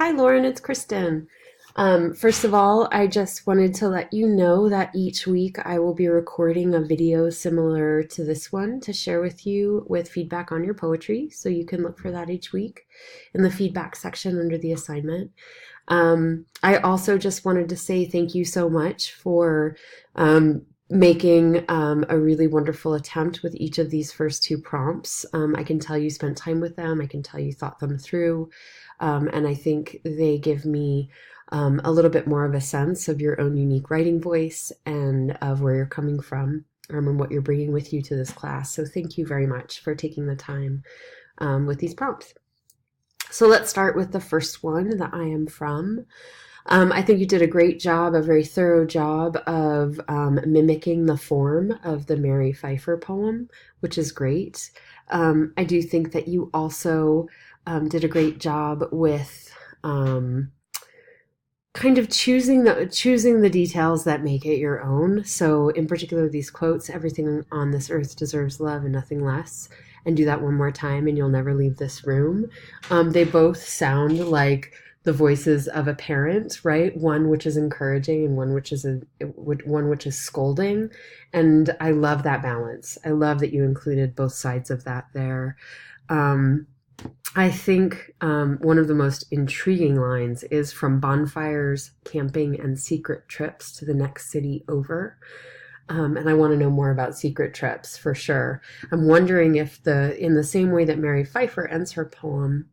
Hi, Lauren, it's Kristen. First of all, I just wanted to let you know that each week I will be recording a video similar to this one to share with you with feedback on your poetry. So you can look for that each week in the feedback section under the assignment. I also just wanted to say thank you so much for making a really wonderful attempt with each of these first two prompts. I can tell you spent time with them. I can tell you thought them through. And I think they give me a little bit more of a sense of your own unique writing voice and of where you're coming from and what you're bringing with you to this class. So thank you very much for taking the time with these prompts. So let's start with the first one, the I am from. I think you did a great job, a very thorough job of mimicking the form of the Mary Pfeiffer poem, which is great. I do think that you also did a great job with kind of choosing the details that make it your own. So in particular, these quotes, everything on this earth deserves love and nothing less. And do that one more time and you'll never leave this room. They both sound like the voices of a parent, right? One which is encouraging and one which is scolding. And I love that balance. I love that you included both sides of that there. I think one of the most intriguing lines is from bonfires, camping, and secret trips to the next city over. And I want to know more about secret trips for sure. I'm wondering if in the same way that Mary Pfeiffer ends her poem,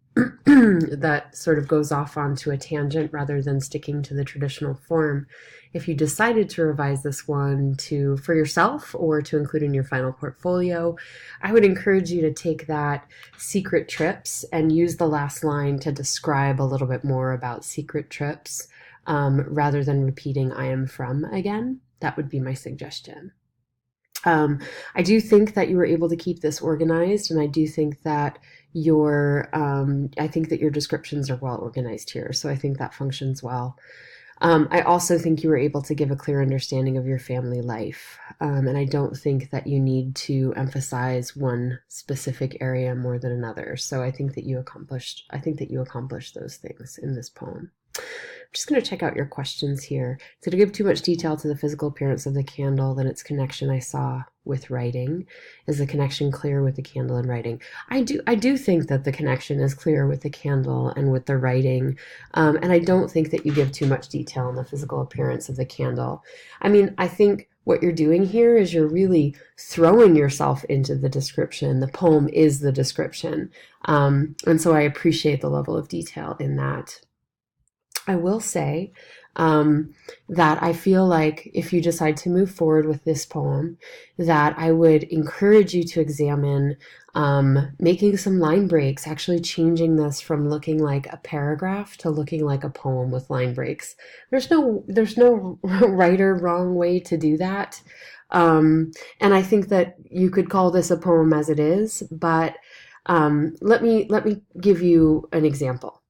that sort of goes off onto a tangent rather than sticking to the traditional form, if you decided to revise this one for yourself or to include in your final portfolio, I would encourage you to take that secret trips and use the last line to describe a little bit more about secret trips rather than repeating I am from again. That would be my suggestion. I do think that you were able to keep this organized, and I do think that your descriptions are well organized here. So I think that functions well. I also think you were able to give a clear understanding of your family life. And I don't think that you need to emphasize one specific area more than another. So I think that you accomplished those things in this poem. I'm just going to check out your questions here. So to give too much detail to the physical appearance of the candle, then its connection I saw with writing. Is the connection clear with the candle and writing? I do think that the connection is clear with the candle and with the writing. And I don't think that you give too much detail on the physical appearance of the candle. I mean, I think what you're doing here is you're really throwing yourself into the description. The poem is the description. And so I appreciate the level of detail in that. I will say that I feel like if you decide to move forward with this poem, that I would encourage you to examine making some line breaks, actually changing this from looking like a paragraph to looking like a poem with line breaks. There's no right or wrong way to do that. And I think that you could call this a poem as it is, but let me give you an example.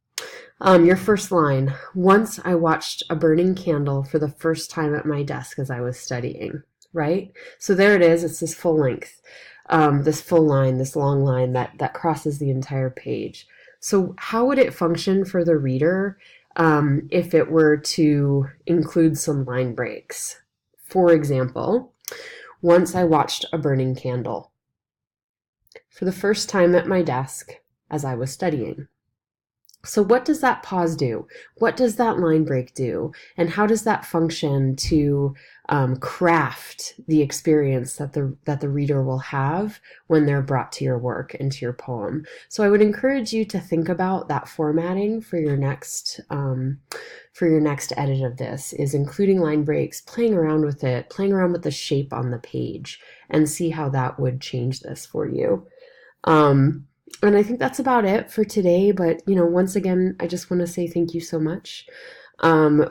Your first line, once I watched a burning candle for the first time at my desk as I was studying, right? So there it is. It's this full length, this full line, this long line that crosses the entire page. So how would it function for the reader if it were to include some line breaks? For example, once I watched a burning candle for the first time at my desk as I was studying. So what does that pause do? What does that line break do? And how does that function to craft the experience that the reader will have when they're brought to your work and to your poem? So I would encourage you to think about that formatting for your next edit of this, is including line breaks, playing around with it, playing around with the shape on the page, and see how that would change this for you. And I think that's about it for today. But, once again, I just want to say thank you so much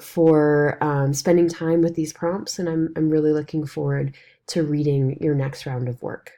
for spending time with these prompts. And I'm really looking forward to reading your next round of work.